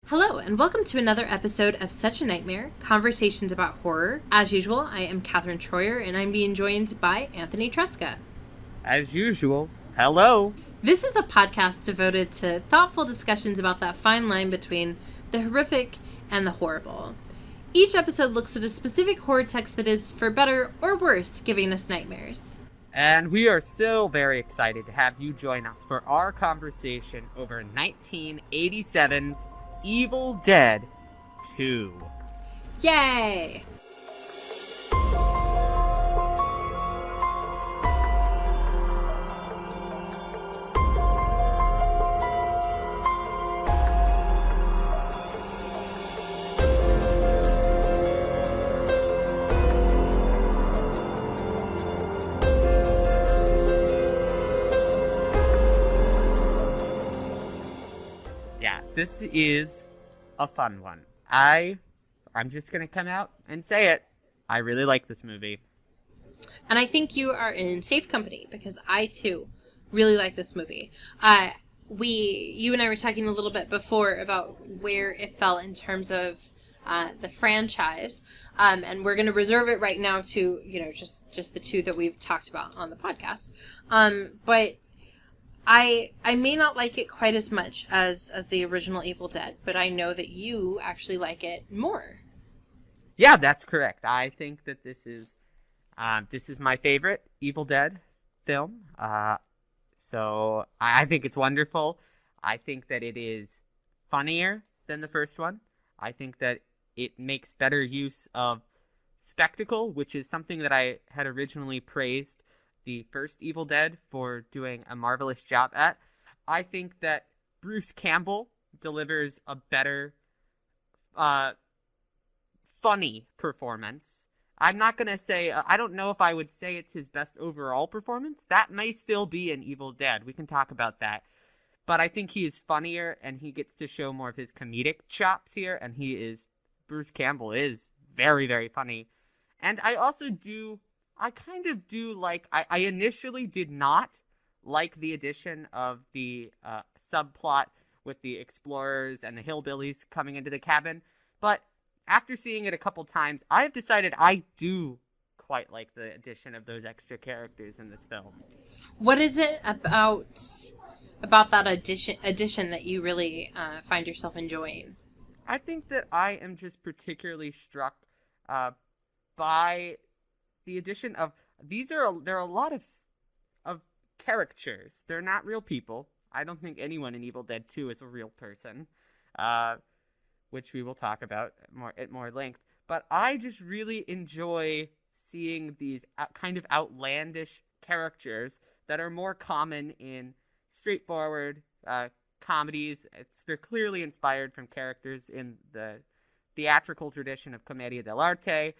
Hello, and welcome to another episode of Such a Nightmare, Conversations about Horror. As usual, I am Katherine Troyer, and I'm being joined by Anthony Tresca. As usual, hello! This is a podcast devoted to thoughtful discussions about that fine line between the horrific and the horrible. Each episode looks at a specific horror text that is, for better or worse, giving us nightmares. And we are so very excited to have you join us for our conversation over 1987's Evil Dead 2. Yay! This is a fun one. I'm just going to come out and say it. I really like this movie. And I think you are in safe company, because I, too, really like this movie. You and I were talking a little bit before about where it fell in terms of the franchise. And we're going to reserve it right now to, just the two that we've talked about on the podcast. But I may not like it quite as much as the original Evil Dead, but I know that you actually like it more. Yeah, that's correct. I think that this is my favorite Evil Dead film. So I think it's wonderful. I think that it is funnier than the first one. I think that it makes better use of spectacle, which is something that I had originally praised the first Evil Dead for doing a marvelous job at. I think that Bruce Campbell delivers a better, funny performance. I'm not going to say, I don't know if I would say it's his best overall performance. That may still be in Evil Dead. We can talk about that. But I think he is funnier, and he gets to show more of his comedic chops here, and Bruce Campbell is very, very funny. And I initially did not like the addition of the subplot with the explorers and the hillbillies coming into the cabin, but after seeing it a couple times, I have decided I do quite like the addition of those extra characters in this film. What is it about that addition that you really find yourself enjoying? I think that I am just particularly struck by the addition of there are a lot of caricatures. They're not real people. I don't think anyone in Evil Dead 2 is a real person, which we will talk about at more length. But I just really enjoy seeing these kind of outlandish characters that are more common in straightforward comedies. They're clearly inspired from characters in the theatrical tradition of commedia dell'arte,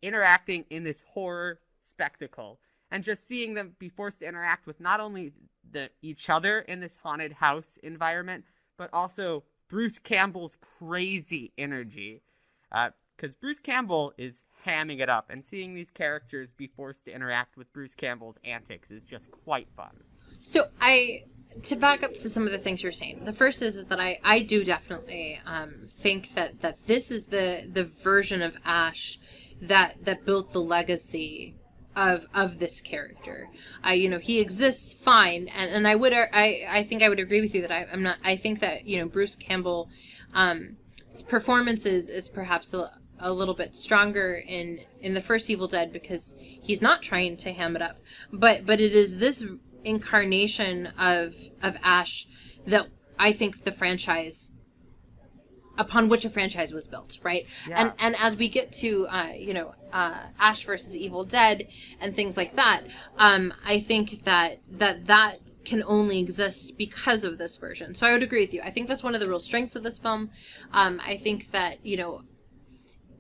interacting in this horror spectacle, and just seeing them be forced to interact with not only each other in this haunted house environment, but also Bruce Campbell's crazy energy, because Bruce Campbell is hamming it up, and seeing these characters be forced to interact with Bruce Campbell's antics is just quite fun. So to back up to some of the things you're saying, the first is that I do definitely think that this is the version of Ash that built the legacy of this character. He exists fine, and I think I would agree with you that I think that Bruce Campbell his performance is perhaps a little bit stronger in the first Evil Dead, because he's not trying to ham it up, but it is this incarnation of Ash that I think upon which a franchise was built, right? Yeah. And as we get to Ash versus Evil Dead and things like that, I think that can only exist because of this version. So I would agree with you. I think that's one of the real strengths of this film. I think that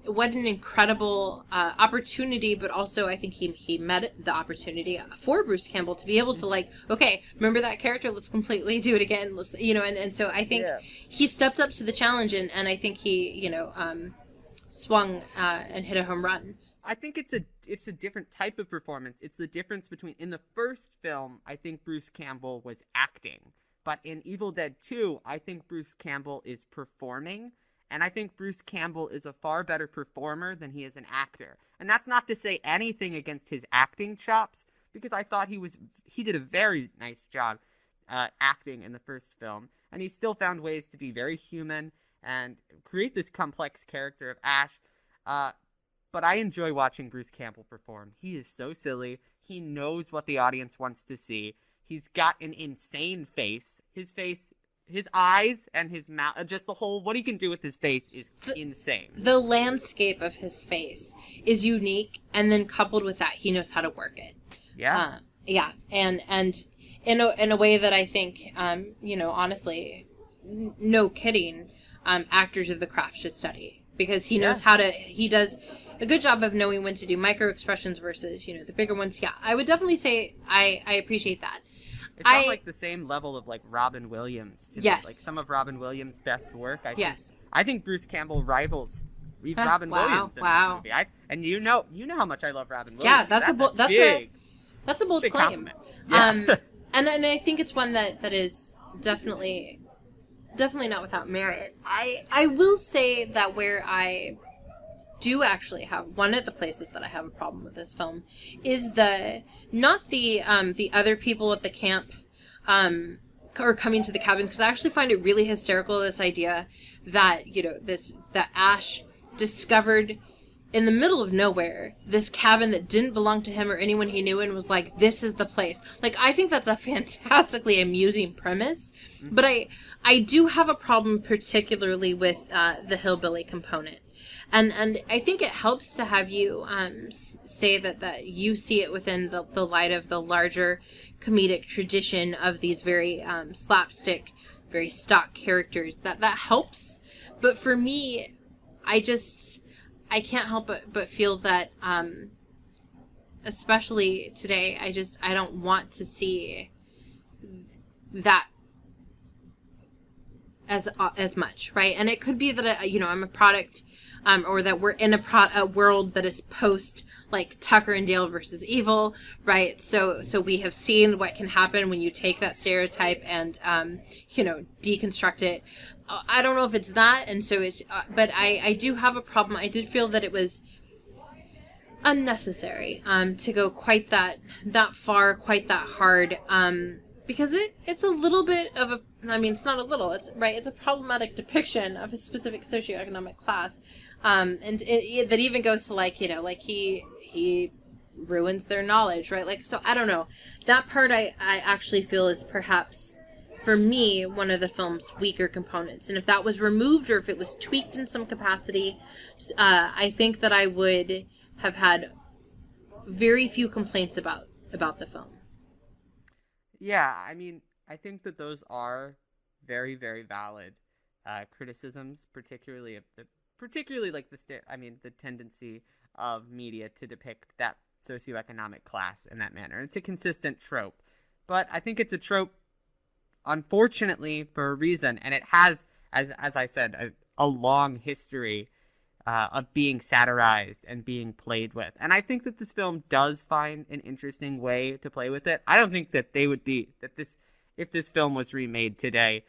what an incredible opportunity, but also I think he met the opportunity for Bruce Campbell to be able to okay, remember that character? Let's completely do it again. Let's, and so I think he stepped up to the challenge, and I think he, swung and hit a home run. I think it's a different type of performance. It's the difference between, in the first film, I think Bruce Campbell was acting But in Evil Dead 2, I think Bruce Campbell is performing, and I think Bruce Campbell is a far better performer than he is an actor. And that's not to say anything against his acting chops, because I thought he did a very nice job acting in the first film, and he still found ways to be very human and create this complex character of Ash. But I enjoy watching Bruce Campbell perform. He is so silly. He knows what the audience wants to see. He's got an insane face. His eyes and his mouth, just the whole, what he can do with his face is insane. The landscape of his face is unique, and then coupled with that, he knows how to work it. Yeah. Yeah. And in a way that I think, honestly, no kidding, actors of the craft should study. Because he knows he does a good job of knowing when to do micro expressions versus, the bigger ones. Yeah, I would definitely say I appreciate that. It's on like the same level of like Robin Williams. To yes. Me. Like some of Robin Williams' best work. Yes. I think Bruce Campbell rivals Robin Williams in this movie. And you know how much I love Robin Williams. Yeah, that's a bold claim. Yeah. And I think it's one that is definitely not without merit. I will say that where I do actually have one of the places that I have a problem with this film is not the other people at the camp or coming to the cabin, because I actually find it really hysterical, this idea that that Ash discovered in the middle of nowhere this cabin that didn't belong to him or anyone he knew, and was like, this is the place. Like, I think that's a fantastically amusing premise, but I do have a problem particularly with the hillbilly component. And I think it helps to have you say that you see it within the light of the larger comedic tradition of these very slapstick, very stock characters. That helps. But for me, I can't help but feel that, especially today, I don't want to see that as much, right? And it could be that I'm a product, or that we're in a world that is post like Tucker and Dale versus Evil, right? So we have seen what can happen when you take that stereotype and deconstruct it. I don't know if it's that, and so it's, but I do have a problem. I did feel that it was unnecessary to go quite that far, quite that hard, because it's a little bit of it's not a little, it's a problematic depiction of a specific socioeconomic class, and that even goes to like he ruins their knowledge, right? Like, so I don't know, that part I actually feel is perhaps, for me, one of the film's weaker components. And if that was removed, or if it was tweaked in some capacity, I think that I would have had very few complaints about the film. Yeah, I think that those are very, very valid criticisms, particularly like the tendency of media to depict that socioeconomic class in that manner. It's a consistent trope, but I think it's a trope, unfortunately, for a reason, and it has, as I said, a long history of being satirized and being played with. And I think that this film does find an interesting way to play with it. I don't think that if this film was remade today,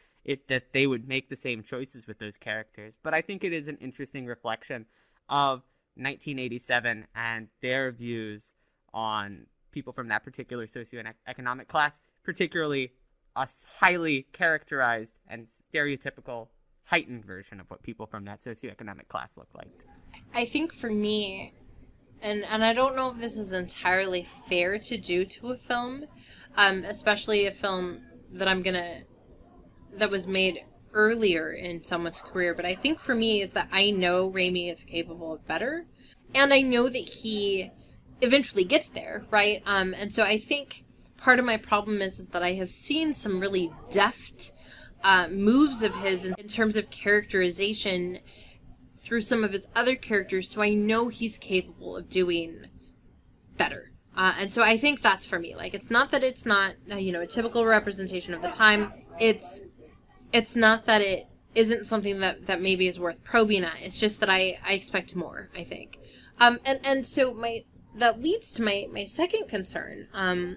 that they would make the same choices with those characters. But I think it is an interesting reflection of 1987 and their views on people from that particular socioeconomic class, particularly a highly characterized and stereotypical heightened version of what people from that socioeconomic class look like. I think for me, and I don't know if this is entirely fair to do to a film, especially a film that was made earlier in someone's career, but I think for me is that I know Raimi is capable of better, and I know that he eventually gets there, right? And so I think part of my problem is that I have seen some really deft moves of his in terms of characterization through some of his other characters, so I know he's capable of doing better. And so I think that's for me. Like, it's not that it's not, a typical representation of the time. It's not that it isn't something that maybe is worth probing at. It's just that I expect more, I think. And so that leads to my second concern,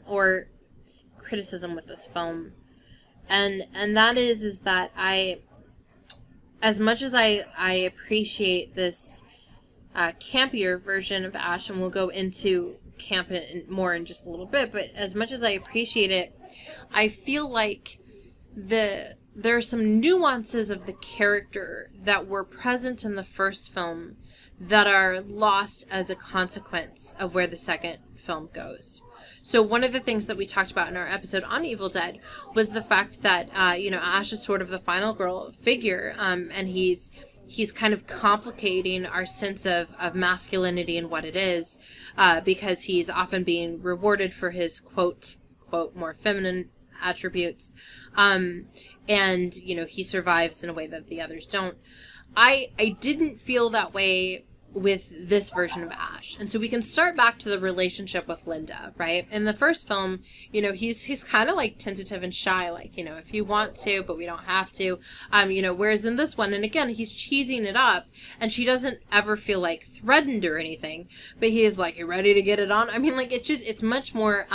or criticism with this film, And that is that as much as I appreciate this campier version of Ash, and we'll go into camp more in just a little bit, but as much as I appreciate it, I feel like there are some nuances of the character that were present in the first film that are lost as a consequence of where the second film goes. So one of the things that we talked about in our episode on Evil Dead was the fact that, Ash is sort of the final girl figure, and he's kind of complicating our sense of masculinity and what it is, because he's often being rewarded for his quote, more feminine attributes. And, he survives in a way that the others don't. I didn't feel that way with this version of Ash. And so we can start back to the relationship with Linda, right? In the first film, he's kind of like tentative and shy, like, if you want to, but we don't have to. Whereas in this one, and again, he's cheesing it up, and she doesn't ever feel like threatened or anything, but he is like, you ready to get it on? I mean, like, it's much more,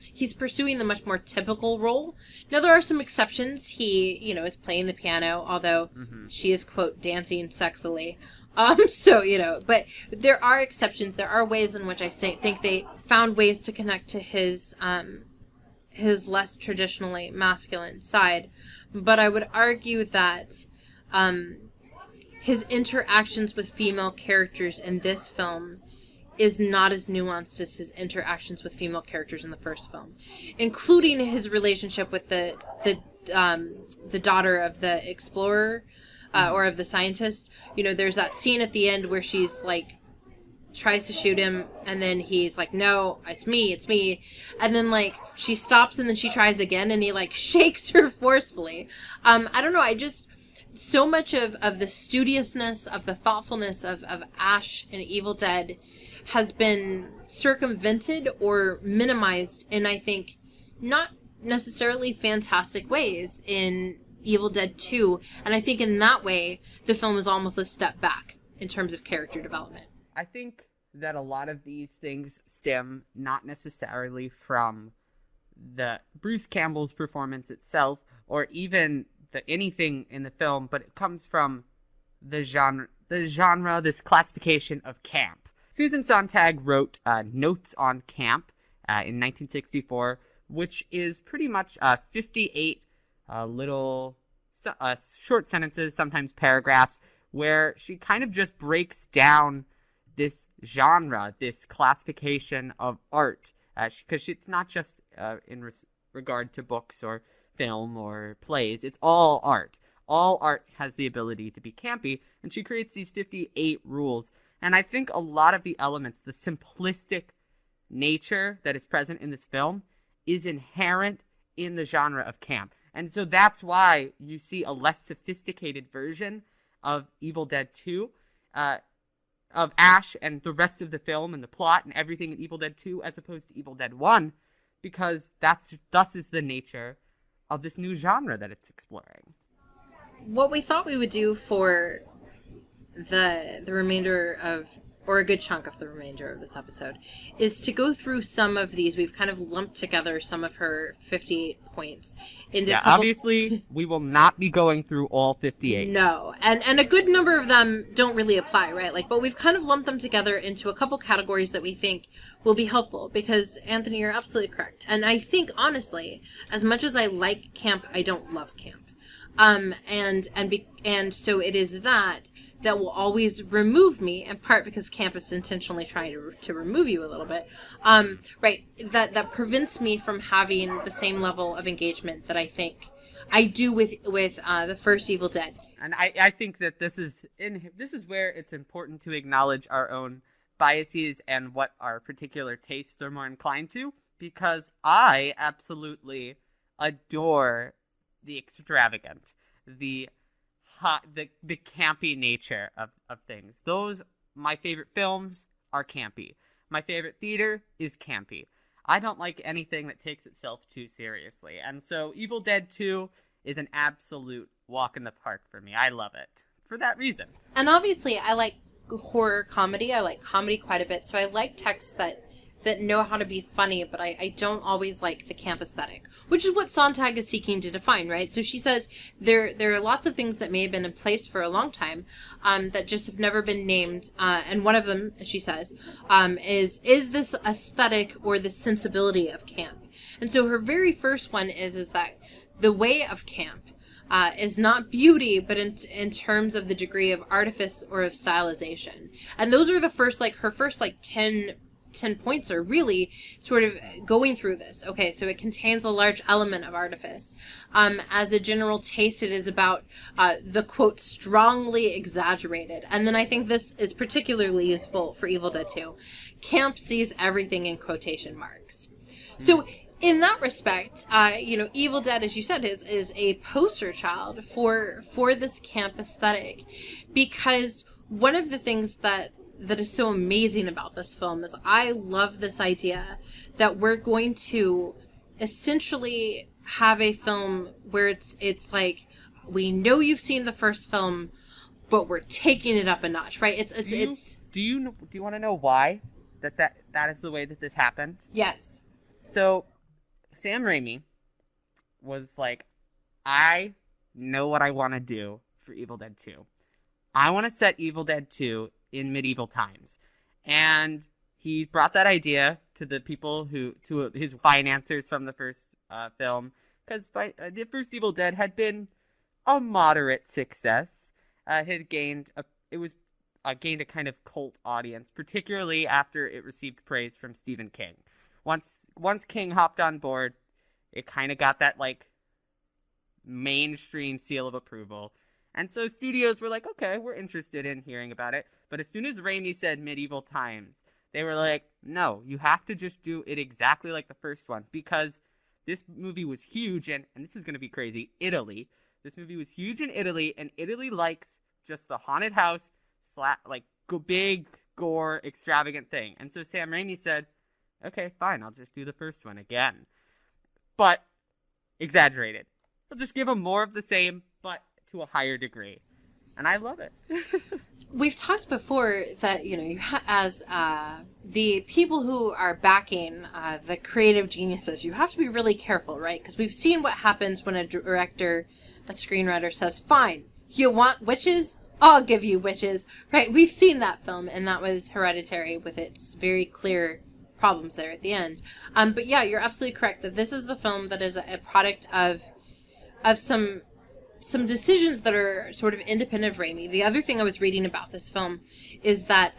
he's pursuing the much more typical role. Now, there are some exceptions. He, is playing the piano, although she is, quote, dancing sexily. But there are exceptions. There are ways in which I think they found ways to connect to his less traditionally masculine side. But I would argue that his interactions with female characters in this film is not as nuanced as his interactions with female characters in the first film, including his relationship with the daughter of the explorer. Or of the scientist. There's that scene at the end where she's like tries to shoot him, and then he's like, no, it's me, and then like she stops, and then she tries again, and he like shakes her forcefully. I don't know, I just, so much of the studiousness, of the thoughtfulness of Ash in Evil Dead has been circumvented or minimized in, I think, not necessarily fantastic ways in Evil Dead 2, and I think in that way the film is almost a step back in terms of character development. I think that a lot of these things stem not necessarily from the Bruce Campbell's performance itself, or even anything in the film, but it comes from the genre, this classification of camp. Susan Sontag wrote Notes on Camp in 1964, which is pretty much 58 little short sentences, sometimes paragraphs, where she kind of just breaks down this genre, this classification of art, because it's not just in regard to books or film or plays. It's all art. All art has the ability to be campy, and she creates these 58 rules. And I think a lot of the elements, the simplistic nature that is present in this film, is inherent in the genre of camp. And so that's why you see a less sophisticated version of Evil Dead 2, of Ash and the rest of the film and the plot and everything in Evil Dead 2 as opposed to Evil Dead 1, because thus is the nature of this new genre that it's exploring. What we thought we would do for the remainder of, or a good chunk of the remainder of this episode, is to go through some of these. We've kind of lumped together some of her 58 points into obviously we will not be going through all 58. No, and a good number of them don't really apply, right? Like, but we've kind of lumped them together into a couple categories that we think will be helpful, because Anthony, you're absolutely correct. And I think, honestly, as much as I like camp, I don't love camp. And so it is that will always remove me, in part because camp is intentionally trying to remove you a little bit, right? That prevents me from having the same level of engagement that I think I do with the first Evil Dead. And I think that this is where it's important to acknowledge our own biases and what our particular tastes are more inclined to, because I absolutely adore the extravagant, the campy nature of things. My favorite films are campy. My favorite theater is campy. I don't like anything that takes itself too seriously. And so Evil Dead 2 is an absolute walk in the park for me. I love it for that reason. And obviously I like horror comedy. I like comedy quite a bit. So I like texts that that know how to be funny, but I don't always like the camp aesthetic, which is what Sontag is seeking to define, right? So she says there are lots of things that may have been in place for a long time that just have never been named, and one of them, she says, is this aesthetic or the sensibility of camp. And so her very first one is that the way of camp is not beauty, but in terms of the degree of artifice or of stylization. And those are the first, like, her first, like, 10 points are really sort of going through this. Okay, so it contains a large element of artifice. As a general taste, it is about the, quote, strongly exaggerated. And then I think this is particularly useful for Evil Dead 2. Camp sees everything in quotation marks. So in that respect, Evil Dead, as you said, is a poster child for this camp aesthetic, because one of the things that is so amazing about this film is I love this idea that we're going to essentially have a film where it's like, we know you've seen the first film, but we're taking it up a notch, right? Do you want to know why that is the way that this happened? Yes. So Sam Raimi was like, I know what I want to do for Evil Dead 2. I want to set Evil Dead 2 in medieval times. And he brought that idea to the people to his financiers from the first film, because the first Evil Dead had been a moderate success. Had gained a kind of cult audience, particularly after it received praise from Stephen King. Once King hopped on board, it kind of got that, like, mainstream seal of approval. And so studios were like, okay, we're interested in hearing about it. But as soon as Raimi said medieval times, they were like, no, you have to just do it exactly like the first one. Because this movie was huge, and this is going to be crazy, Italy. This movie was huge in Italy, and Italy likes just the haunted house, big, gore, extravagant thing. And so Sam Raimi said, okay, fine, I'll just do the first one again. But exaggerated. I'll just give them more of the same, but to a higher degree. And I love it. We've talked before that, as the people who are backing the creative geniuses, you have to be really careful, right? Because we've seen what happens when a director, a screenwriter says, fine, you want witches? I'll give you witches, right? We've seen that film, and that was Hereditary with its very clear problems there at the end. But yeah, you're absolutely correct that this is the film that is a product of some decisions that are sort of independent of Raimi. The other thing I was reading about this film is that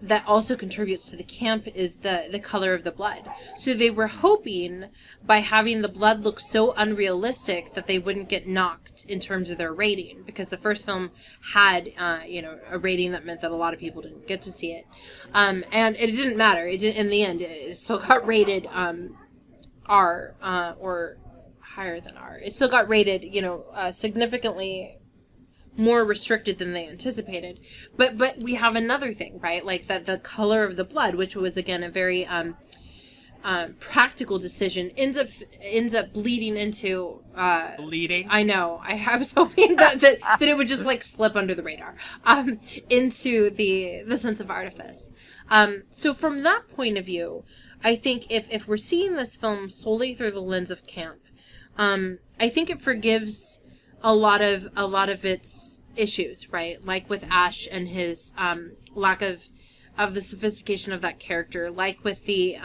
that also contributes to the camp is the color of the blood. So they were hoping by having the blood look so unrealistic that they wouldn't get knocked in terms of their rating, because the first film had a rating that meant that a lot of people didn't get to see it, and it didn't matter. It didn't, in the end, it still got rated R or higher than R. It still got rated significantly more restricted than they anticipated. But we have another thing, right? Like that the color of the blood, which was again a very practical decision, ends up bleeding into bleeding. I know. I was hoping that it would just like slip under the radar into the sense of artifice. So from that point of view, I think if we're seeing this film solely through the lens of camp, I think it forgives a lot of its issues, right? Like with Ash and his lack of the sophistication of that character, like with the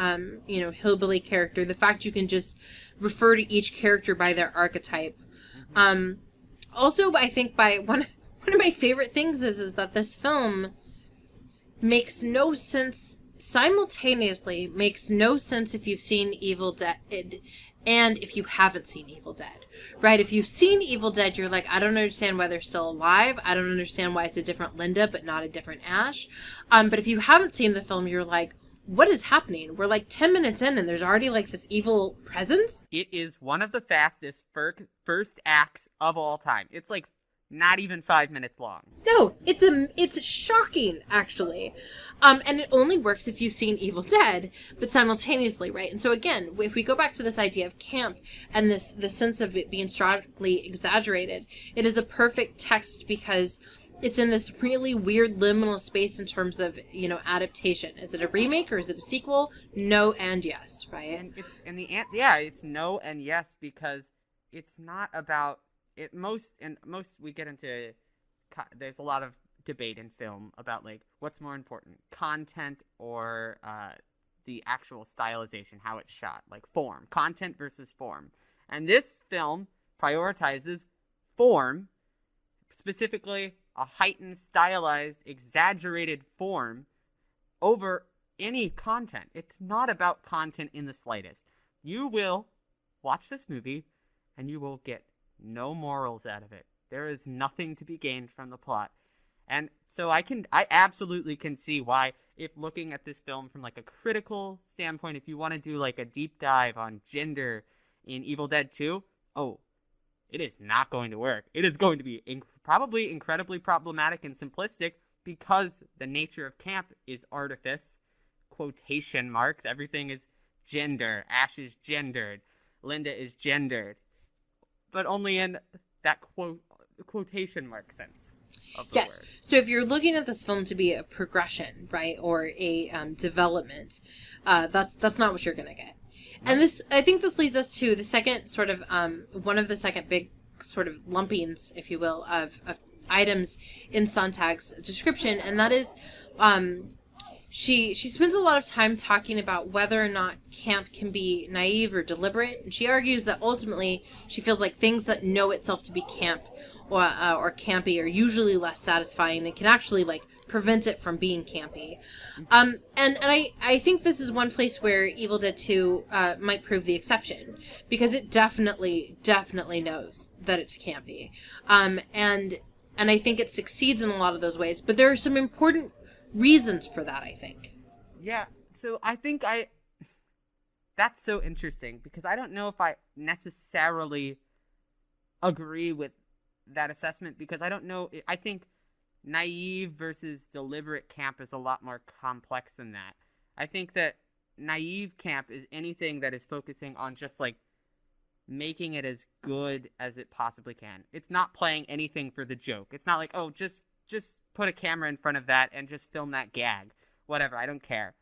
hillbilly character, the fact you can just refer to each character by their archetype. Also, I think by one of my favorite things is that this film makes no sense, simultaneously makes no sense if you've seen Evil Dead and if you haven't seen Evil Dead, right? If you've seen Evil Dead, you're like, I don't understand why they're still alive. I don't understand why it's a different Linda, but not a different Ash. But if you haven't seen the film, you're like, what is happening? We're like 10 minutes in and there's already like this evil presence. It is one of the fastest first acts of all time. It's like not even 5 minutes long. No, it's shocking, actually. And it only works if you've seen Evil Dead, but simultaneously, right? And so again, if we go back to this idea of camp and the sense of it being strongly exaggerated, it is a perfect text because it's in this really weird liminal space in terms of, you know, adaptation. Is it a remake or is it a sequel? No and yes, right? And it's no and yes, because it's not about it. Most we get into, there's a lot of debate in film about like what's more important, content or the actual stylization, how it's shot, like form, content versus form. And this film prioritizes form, specifically a heightened, stylized, exaggerated form over any content. It's not about content in the slightest. You will watch this movie and you will get no morals out of it. There is nothing to be gained from the plot. And so I absolutely can see why, if looking at this film from like a critical standpoint, if you want to do like a deep dive on gender in Evil Dead 2, it is not going to work. It is going to be probably incredibly problematic and simplistic, because the nature of camp is artifice, quotation marks. Everything is gender. Ash is gendered. Linda is gendered. But only in that quotation mark sense of the yes. word. So if you're looking at this film to be a progression, right, or a development, that's not what you're going to get. And I think this leads us to the second sort of, one of the second big sort of lumpings, if you will, of items in Sontag's description. And that is, she spends a lot of time talking about whether or not camp can be naive or deliberate. And she argues that ultimately she feels like things that know itself to be camp or campy are usually less satisfying and can actually like prevent it from being campy. And I think this is one place where Evil Dead 2 might prove the exception, because it definitely knows that it's campy. And I think it succeeds in a lot of those ways, but there are some important reasons for that, I think. Yeah, so I think that's so interesting, because I don't know if I necessarily agree with that assessment, because I don't know, I think naive versus deliberate camp is a lot more complex than that. I think that naive camp is anything that is focusing on just like making it as good as it possibly can. It's not playing anything for the joke. It's not like, oh, just put a camera in front of that and just film that gag. Whatever, I don't care.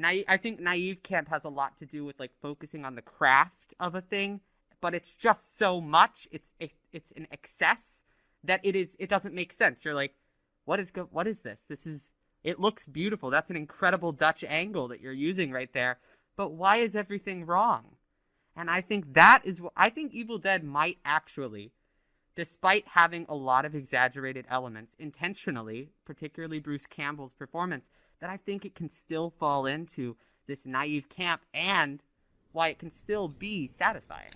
I think naive camp has a lot to do with like focusing on the craft of a thing, but it's just so much. It's an excess that it doesn't make sense. You're like, what is this? It looks beautiful. That's an incredible Dutch angle that you're using right there. But why is everything wrong? And I think I think Evil Dead might actually, despite having a lot of exaggerated elements intentionally, particularly Bruce Campbell's performance, that I think it can still fall into this naive camp, and why it can still be satisfying.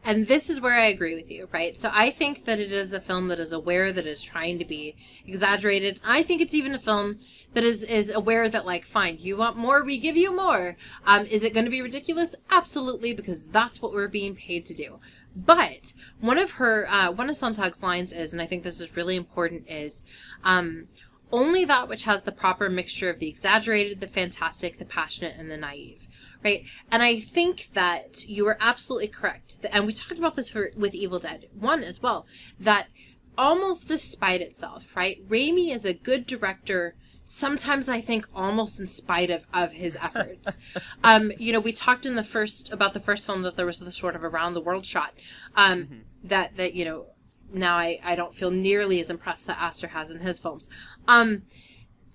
And this is where I agree with you, right? So I think that it is a film that is aware that it's trying to be exaggerated. I think it's even a film that is aware that, like, fine, you want more, we give you more. Is it going to be ridiculous? Absolutely, because that's what we're being paid to do. But one of Sontag's lines is, and I think this is really important, is only that which has the proper mixture of the exaggerated, the fantastic, the passionate, and the naive. Right. And I think that you are absolutely correct. And we talked about this with Evil Dead 1 as well, that almost despite itself, right? Raimi is a good director, sometimes I think almost in spite of his efforts. We talked about the first film that there was the sort of around the world shot that now I don't feel nearly as impressed that Astor has in his films.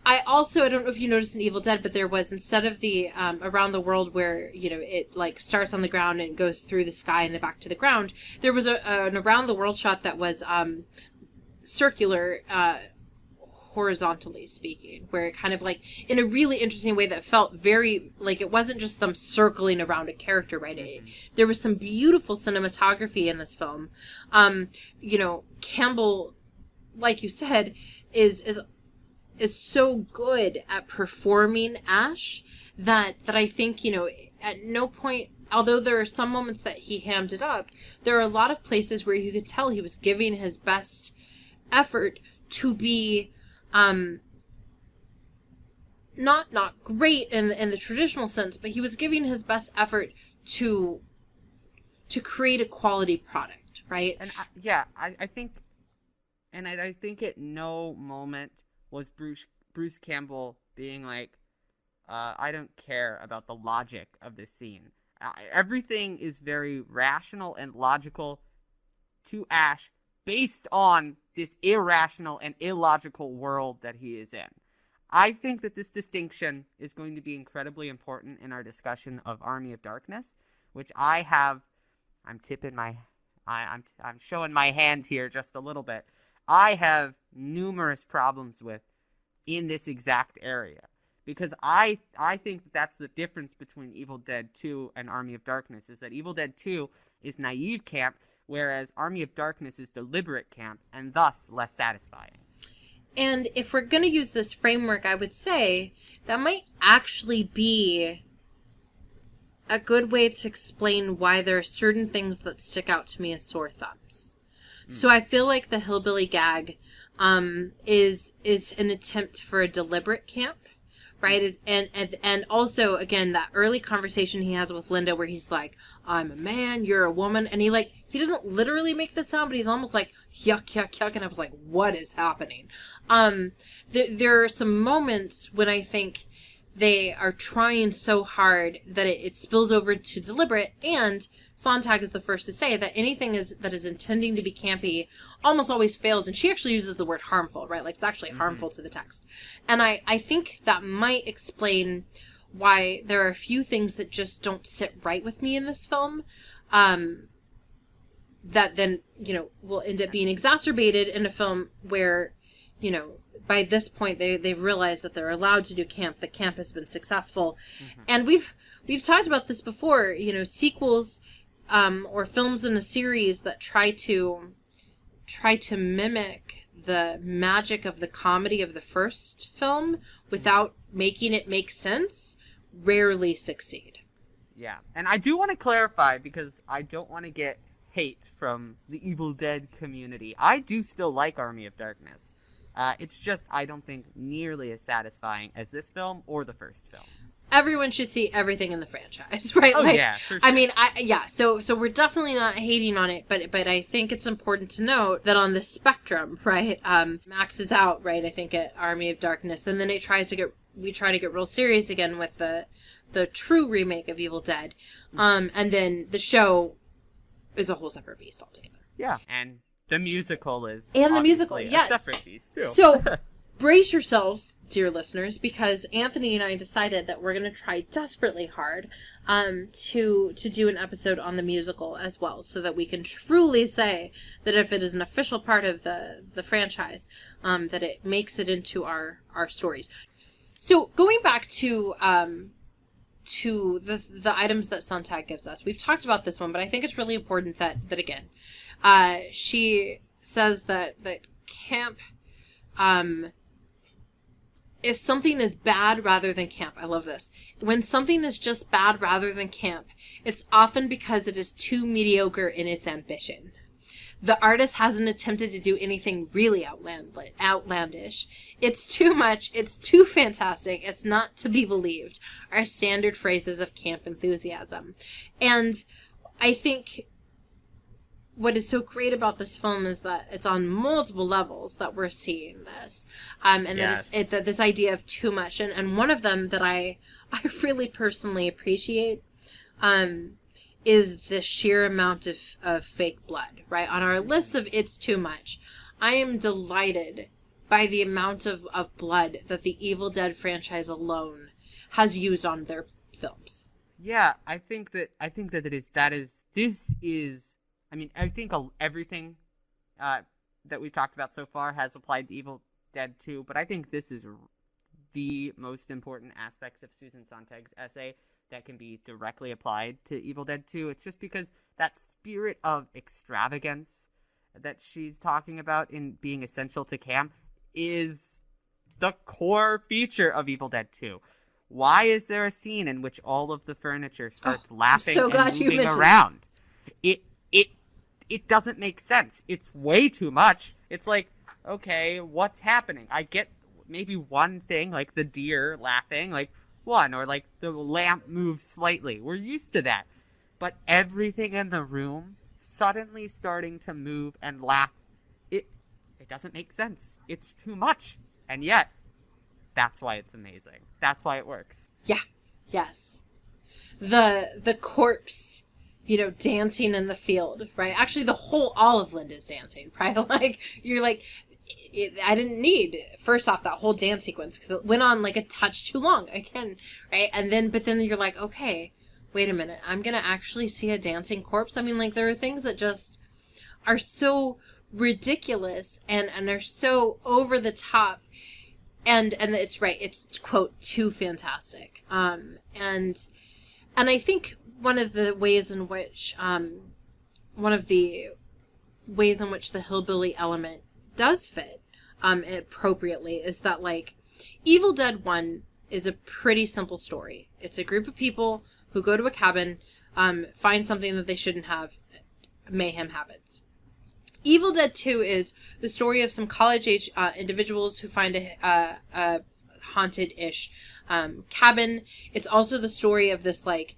I don't know if you noticed in Evil Dead, but there was, instead of the around the world where, it like starts on the ground and goes through the sky and then back to the ground, there was an around the world shot that was circular, horizontally speaking, where it kind of like, in a really interesting way that felt very, like, it wasn't just them circling around a character, right? There was some beautiful cinematography in this film. Campbell, like you said, is so good at performing Ash that I think, at no point, although there are some moments that he hammed it up, there are a lot of places where you could tell he was giving his best effort to be not great in the traditional sense, but he was giving his best effort to create a quality product, right? And I think, And I think at no moment was Bruce Campbell being like, I don't care about the logic of this scene. Everything is very rational and logical to Ash based on this irrational and illogical world that he is in. I think that this distinction is going to be incredibly important in our discussion of Army of Darkness, which I'm showing my hand here just a little bit. I have numerous problems with in this exact area. Because I think that's the difference between Evil Dead 2 and Army of Darkness, is that Evil Dead 2 is naive camp, whereas Army of Darkness is deliberate camp, and thus less satisfying. And if we're going to use this framework, I would say that might actually be a good way to explain why there are certain things that stick out to me as sore thumbs. So I feel like the hillbilly gag is an attempt for a deliberate camp. Right. And also, again, that early conversation he has with Linda where he's like, I'm a man, you're a woman. And he doesn't literally make the sound, but he's almost like, yuck, yuck, yuck. And I was like, what is happening? There are some moments when I think they are trying so hard that it spills over to deliberate. And Sontag is the first to say that anything that is intending to be campy almost always fails. And she actually uses the word harmful, right? Like it's actually harmful to the text. And I think that might explain why there are a few things that just don't sit right with me in this film. That then, will end up being exacerbated in a film where, by this point they've realized that they're allowed to do camp, that camp has been successful. And we've talked about this before, sequels or films in a series that try to mimic the magic of the comedy of the first film without making it make sense rarely succeed. Yeah, and I do want to clarify, because I don't want to get hate from the Evil Dead community. I do still like Army of Darkness. It's just I don't think nearly as satisfying as this film or the first film. Everyone should see everything in the franchise, right? Oh, yeah, for sure. I mean, so we're definitely not hating on it, but I think it's important to note that on the spectrum, right, Max is out, right, I think at Army of Darkness, and then we try to get real serious again with the true remake of Evil Dead, and then the show is a whole separate beast altogether. Yeah, and the musical is yes, a separate beast, too. So, brace yourselves, dear listeners, because Anthony and I decided that we're going to try desperately hard to do an episode on the musical as well, so that we can truly say that if it is an official part of the franchise, that it makes it into our stories. So going back to the items that Sontag gives us, we've talked about this one, but I think it's really important that again, she says that camp, if something is bad rather than camp, I love this. When something is just bad rather than camp, it's often because it is too mediocre in its ambition. The artist hasn't attempted to do anything really outlandish. It's too much. It's too fantastic. It's not to be believed. Our standard phrases of camp enthusiasm. And I think what is so great about this film is that it's on multiple levels that we're seeing this. And yes, that it's this idea of too much. And one of them that I really personally appreciate is the sheer amount of fake blood, right? On our list of it's too much, I am delighted by the amount of blood that the Evil Dead franchise alone has used on their films. Yeah, I think that this is. I mean, I think everything that we've talked about so far has applied to Evil Dead 2, but I think this is the most important aspect of Susan Sontag's essay that can be directly applied to Evil Dead 2. It's just because that spirit of extravagance that she's talking about in being essential to camp is the core feature of Evil Dead 2. Why is there a scene in which all of the furniture starts laughing and moving around? It doesn't make sense. It's way too much. It's like, okay, what's happening? I get maybe one thing, like the deer laughing, like one, or like the lamp moves slightly. We're used to that. But everything in the room suddenly starting to move and laugh, It doesn't make sense. It's too much. And yet, that's why it's amazing. That's why it works. Yeah. Yes. The corpse, dancing in the field, right? Actually, all of Linda's dancing, right? Like, you're like, I didn't need, first off, that whole dance sequence, because it went on like a touch too long again, right? But then you're like, okay, wait a minute, I'm going to actually see a dancing corpse? I mean, like, there are things that just are so ridiculous and are so over the top. And it's right. It's, quote, too fantastic. And I think one of the ways in which the hillbilly element does fit appropriately is that, like, Evil Dead 1 is a pretty simple story. It's a group of people who go to a cabin, find something that they shouldn't have, mayhem happens. Evil Dead 2 is the story of some college-age individuals who find a haunted-ish cabin. It's also the story of this, like,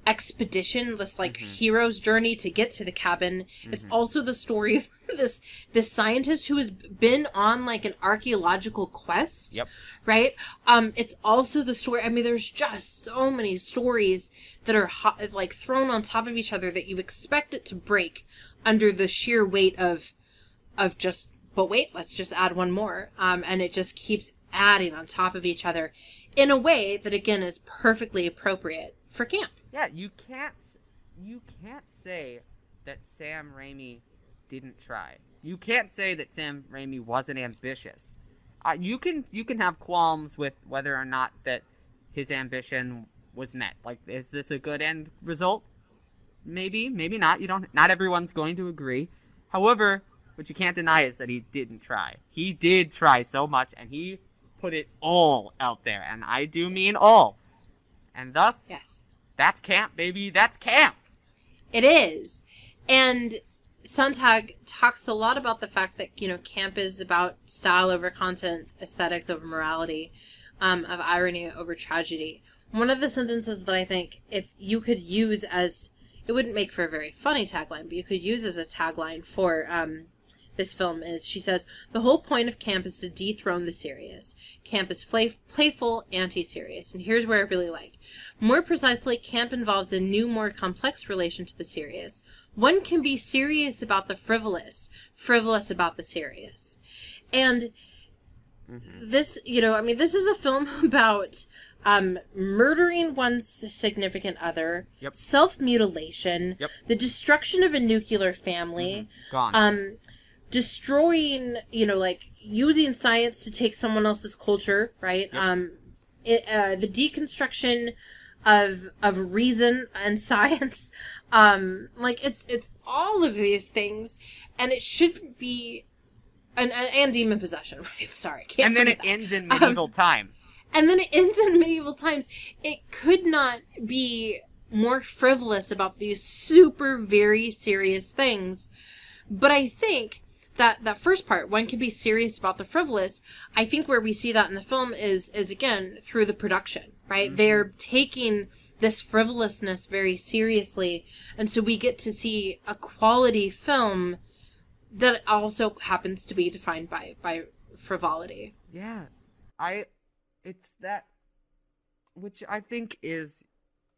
expedition, this, like, hero's journey to get to the cabin. It's also the story of this scientist who has been on, like, an archaeological quest. Yep. Right? It's also the story, I mean, there's just so many stories that are, like, thrown on top of each other that you expect it to break under the sheer weight of just, but wait, let's just add one more. And it just keeps adding on top of each other in a way that, again, is perfectly appropriate for camp. Yeah, you can't say that Sam Raimi didn't try. You can't say that Sam Raimi wasn't ambitious. You can have qualms with whether or not that his ambition was met. Like, is this a good end result? Maybe, maybe not. Not everyone's going to agree. However, what you can't deny is that he didn't try. He did try so much, and he put it all out there, and I do mean all. And thus, yes, that's camp, baby. That's camp. It is. And Sontag talks a lot about the fact that, camp is about style over content, aesthetics over morality, of irony over tragedy. One of the sentences that I think if you could use as, it wouldn't make for a very funny tagline, but you could use as a tagline for this film is, she says, the whole point of camp is to dethrone the serious. Camp is playful, anti-serious. And here's where I really like. More precisely, camp involves a new, more complex relation to the serious. One can be serious about the frivolous about the serious. And this, this is a film about murdering one's significant other, yep, self-mutilation, yep, the destruction of a nuclear family, gone, destroying, using science to take someone else's culture, right? Yep. The deconstruction of reason and science, it's all of these things, and it shouldn't be, and demon possession, right? Sorry, can't. And then it ends in medieval time. And then it ends in medieval times. It could not be more frivolous about these super, very serious things. But I think that first part, one can be serious about the frivolous, I think where we see that in the film is again, through the production, right? They're taking this frivolousness very seriously. And so we get to see a quality film that also happens to be defined by frivolity. Yeah. It's that, which I think is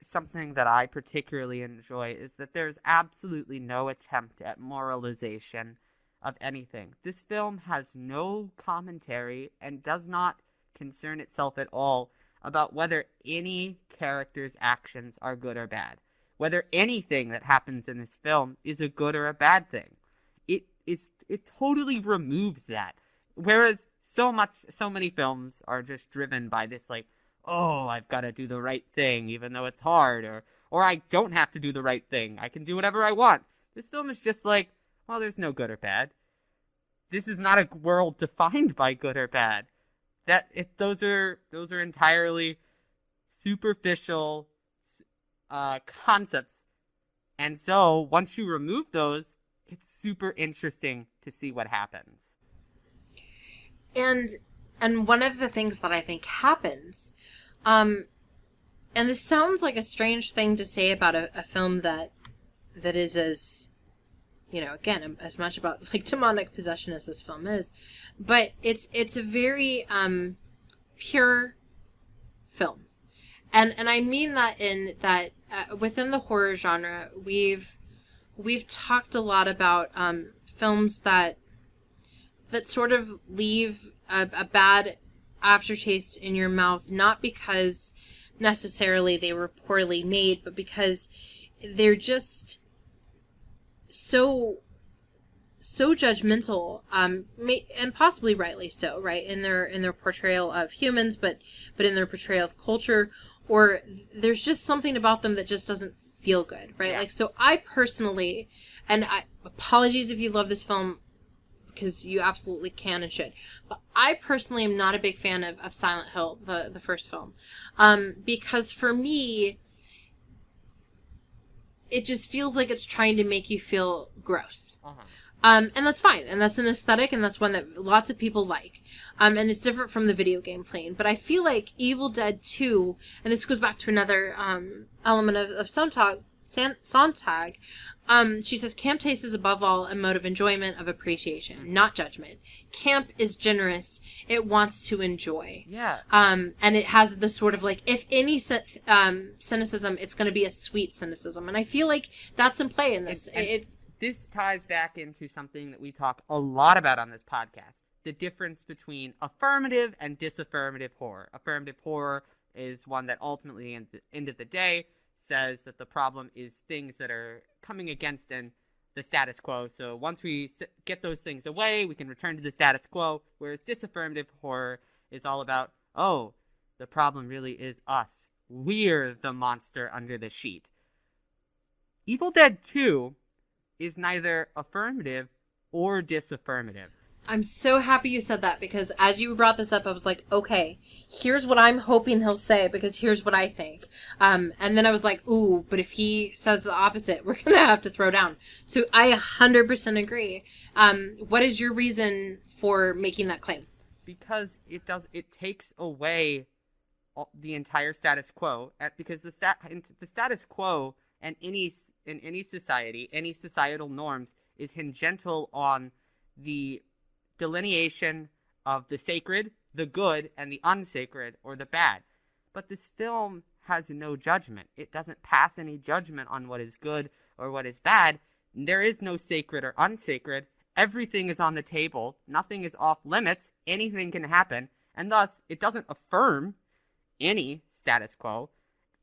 something that I particularly enjoy, is that there's absolutely no attempt at moralization of anything. This film has no commentary and does not concern itself at all about whether any character's actions are good or bad, whether anything that happens in this film is a good or a bad thing. It totally removes that. Whereas so many films are just driven by this, like, oh, I've got to do the right thing, even though it's hard, or I don't have to do the right thing. I can do whatever I want. This film is just like, well, there's no good or bad. This is not a world defined by good or bad. Those are entirely superficial concepts. And so once you remove those, it's super interesting to see what happens. And one of the things that I think happens, and this sounds like a strange thing to say about a film that is as again, as much about like demonic possession as this film is, but it's a very pure film. And I mean that in that within the horror genre, we've talked a lot about films that sort of leave a bad aftertaste in your mouth, not because necessarily they were poorly made, but because they're just so judgmental, and possibly rightly so, right, in their portrayal of humans, but in their portrayal of culture, or there's just something about them that just doesn't feel good, right? Yeah. Like, so I personally, and apologies if you love this film, because you absolutely can and should, but I personally am not a big fan of Silent Hill, the first film, because for me, it just feels like it's trying to make you feel gross. Uh-huh. And that's fine. And that's an aesthetic, and that's one that lots of people like. And it's different from the video game plane. But I feel like Evil Dead 2, and this goes back to another element of Sontag, she says, camp taste is above all a mode of enjoyment, of appreciation, not judgment. Camp is generous. It wants to enjoy. Yeah. And it has the sort of like, if any cynicism, it's going to be a sweet cynicism. And I feel like that's in play in this. This ties back into something that we talk a lot about on this podcast. The difference between affirmative and disaffirmative horror. Affirmative horror is one that ultimately, at the end of the day, says that the problem is things that are coming against the status quo. So once we get those things away, we can return to the status quo. Whereas disaffirmative horror is all about, oh, the problem really is us. We're the monster under the sheet. Evil Dead 2 is neither affirmative or disaffirmative. I'm so happy you said that, because as you brought this up, I was like, okay, here's what I'm hoping he'll say, because here's what I think. And then I was like, ooh, but if he says the opposite, we're going to have to throw down. So I 100% agree. What is your reason for making that claim? Because it takes away the entire status quo, because the status quo and in any society, any societal norms is tangential on the delineation of the sacred, the good, and the unsacred, or the bad. But this film has no judgment. It doesn't pass any judgment on what is good or what is bad. There is no sacred or unsacred. Everything is on the table. Nothing is off limits. Anything can happen. And thus, it doesn't affirm any status quo.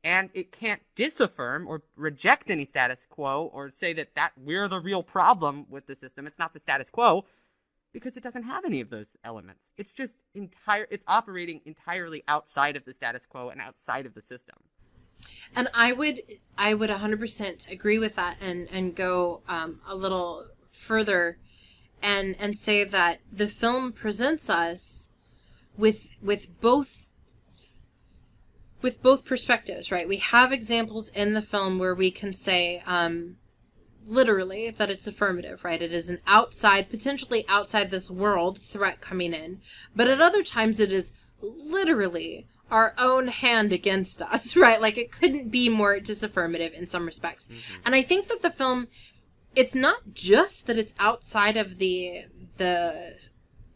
And it can't disaffirm or reject any status quo or say that we're the real problem with the system. It's not the status quo, because it doesn't have any of those elements. It's just it's operating entirely outside of the status quo and outside of the system. And I would 100% agree with that and go a little further and say that the film presents us with both perspectives, right? We have examples in the film where we can say, literally, that it's affirmative, right? It is an potentially outside this world threat coming in. But at other times it is literally our own hand against us, right? Like, it couldn't be more disaffirmative in some respects. Mm-hmm. And I think that the film, it's not just that it's outside of that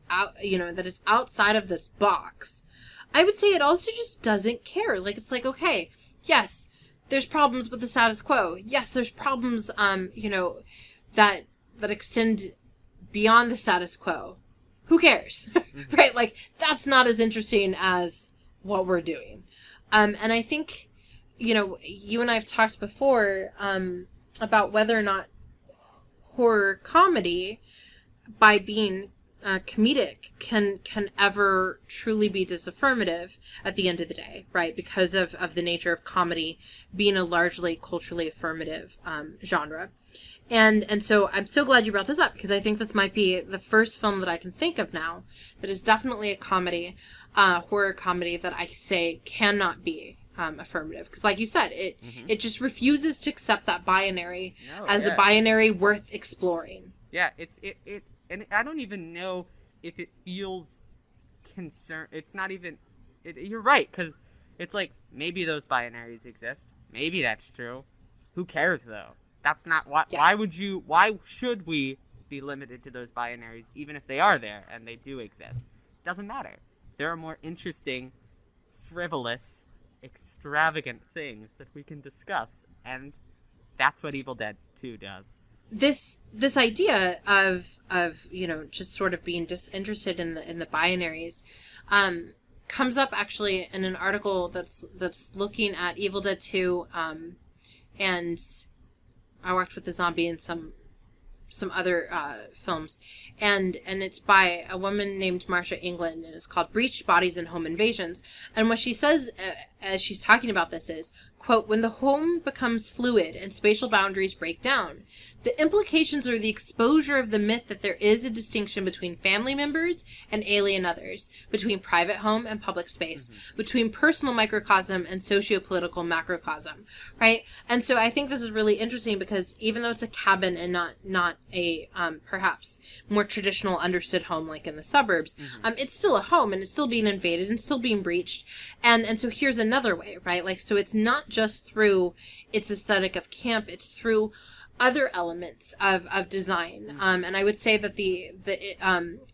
it's outside of this box. I would say it also just doesn't care. Like, it's like, okay, yes, there's problems with the status quo. Yes, there's problems, that extend beyond the status quo. Who cares? Mm-hmm. Right? Like, that's not as interesting as what we're doing. And I think, you and I have talked before about whether or not horror comedy, by being comedic, can ever truly be disaffirmative at the end of the day, right? Because of the nature of comedy being a largely culturally affirmative genre. And so I'm so glad you brought this up, because I think this might be the first film that I can think of now that is definitely a comedy, horror comedy, that I say cannot be affirmative. Because like you said, it just refuses to accept that binary as a binary worth exploring. Yeah, and I don't even know if it feels concerned. It's not even... you're right, because it's like, maybe those binaries exist. Maybe that's true. Who cares, though? That's not why. Yeah. Why should we be limited to those binaries, even if they are there and they do exist? Doesn't matter. There are more interesting, frivolous, extravagant things that we can discuss, and that's what Evil Dead 2 does. This idea of just sort of being disinterested in the binaries comes up actually in an article that's looking at Evil Dead 2 and I worked with a zombie in some other films, and it's by a woman named Marcia England, and it's called Breached Bodies and Home Invasions. And what she says as she's talking about this is, quote, when the home becomes fluid and spatial boundaries break down, the implications are the exposure of the myth that there is a distinction between family members and alien others, between private home and public space, between personal microcosm and socio-political macrocosm, right? And so I think this is really interesting because even though it's a cabin and not a perhaps more traditional understood home like in the suburbs, it's still a home and it's still being invaded and still being breached. And so here's another way, right? Like, so it's not just through its aesthetic of camp, it's through other elements of design. And I would say that the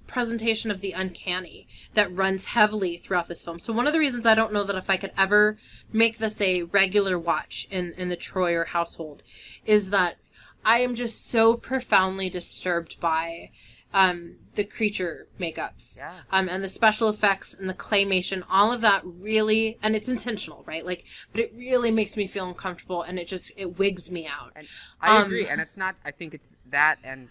presentation of the uncanny that runs heavily throughout this film. So one of the reasons I don't know that if I could ever make this a regular watch in the Troyer household is that I am just so profoundly disturbed by the creature makeups, and the special effects and the claymation, all of that really, and it's intentional, right? Like, but it really makes me feel uncomfortable, and it wigs me out. And I agree, and it's not. I think it's that, and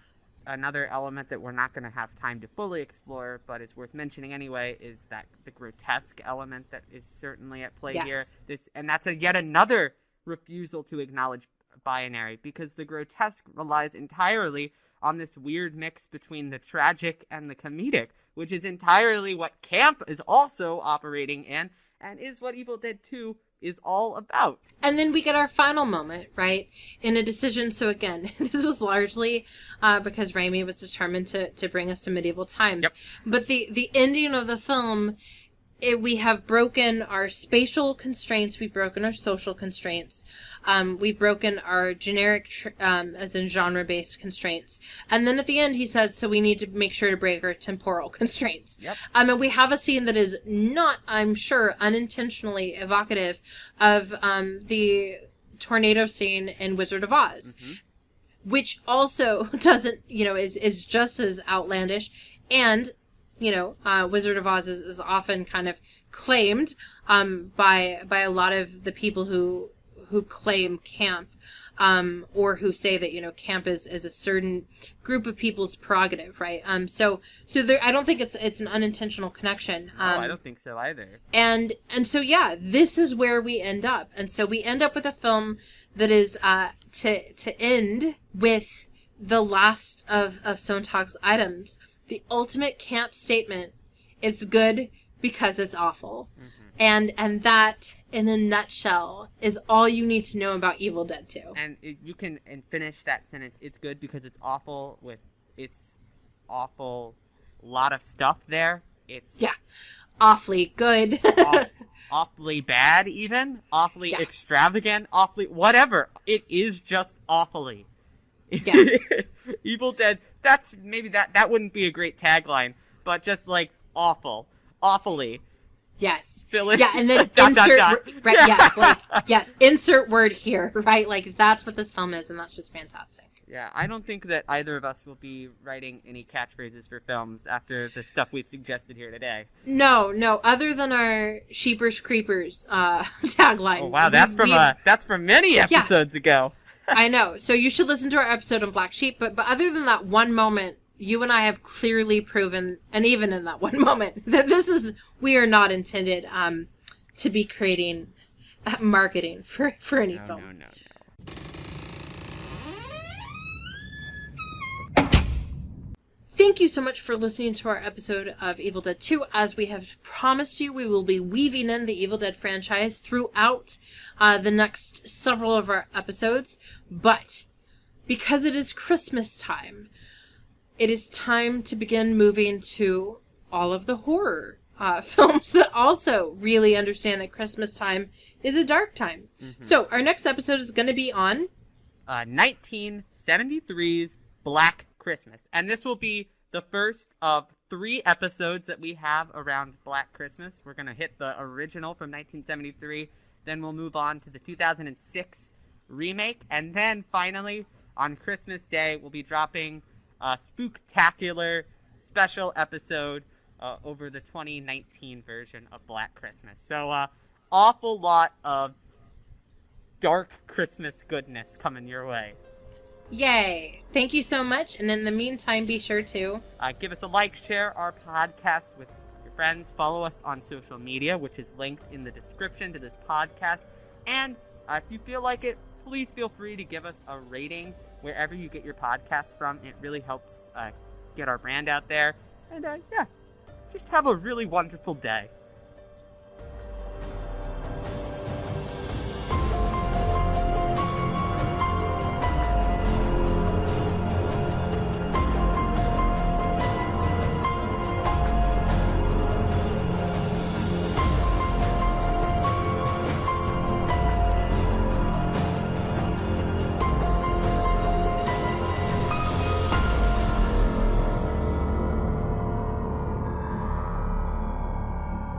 another element that we're not going to have time to fully explore, but is worth mentioning anyway, is that the grotesque element that is certainly at play here. And that's yet another refusal to acknowledge binary, because the grotesque relies entirely on this weird mix between the tragic and the comedic, which is entirely what camp is also operating in, and is what Evil Dead 2 is all about. And then we get our final moment, right, in a decision. So again, this was largely because Raimi was determined to bring us to medieval times. Yep. But the ending of the film, we have broken our spatial constraints, we've broken our social constraints, we've broken our generic, as in genre-based constraints. And then at the end he says, so we need to make sure to break our temporal constraints. Yep. And we have a scene that is not, I'm sure, unintentionally evocative of the tornado scene in Wizard of Oz, which also doesn't, is just as outlandish. And Wizard of Oz is often kind of claimed by a lot of the people who claim camp, or who say that camp is a certain group of people's prerogative, right? So there, I don't think it's an unintentional connection. No, I don't think so either. And so this is where we end up, and so we end up with a film that is to end with the last of Sontag's items. The ultimate camp statement, it's good because it's awful. And that, in a nutshell, is all you need to know about Evil Dead 2. And you can finish that sentence, it's good because it's awful, with it's awful, lot of stuff there. It's awfully good. Awfully bad even, awfully extravagant, awfully whatever. It is just awfully. Yes. Evil Dead, that's maybe that wouldn't be a great tagline, but just like awful, awfully. Yes. Fill it. Yeah, and then dot, insert dot, dot. Right, yes, insert word here, right? Like that's what this film is, and that's just fantastic. Yeah, I don't think that either of us will be writing any catchphrases for films after the stuff we've suggested here today. No, other than our Sheepers Creepers tagline. Oh wow, that's from many episodes ago. I know. So you should listen to our episode on Black Sheep, but other than that one moment, you and I have clearly proven, and even in that one moment, that we are not intended to be creating marketing for any film. No. Thank you so much for listening to our episode of Evil Dead 2. As we have promised you, we will be weaving in the Evil Dead franchise throughout the next several of our episodes. But because it is Christmas time, it is time to begin moving to all of the horror films that also really understand that Christmas time is a dark time. So our next episode is going to be on 1973's Black Christmas. And this will be the first of 3 episodes that we have around Black Christmas. We're going to hit the original from 1973, then we'll move on to the 2006 remake, and then finally, on Christmas Day, we'll be dropping a spooktacular special episode over the 2019 version of Black Christmas. So, awful lot of dark Christmas goodness coming your way. Yay! Thank you so much, and in the meantime, be sure to give us a like, share our podcast with your friends, follow us on social media, which is linked in the description to this podcast, and if you feel like it, please feel free to give us a rating wherever you get your podcasts from. It really helps get our brand out there, and yeah, just have a really wonderful day.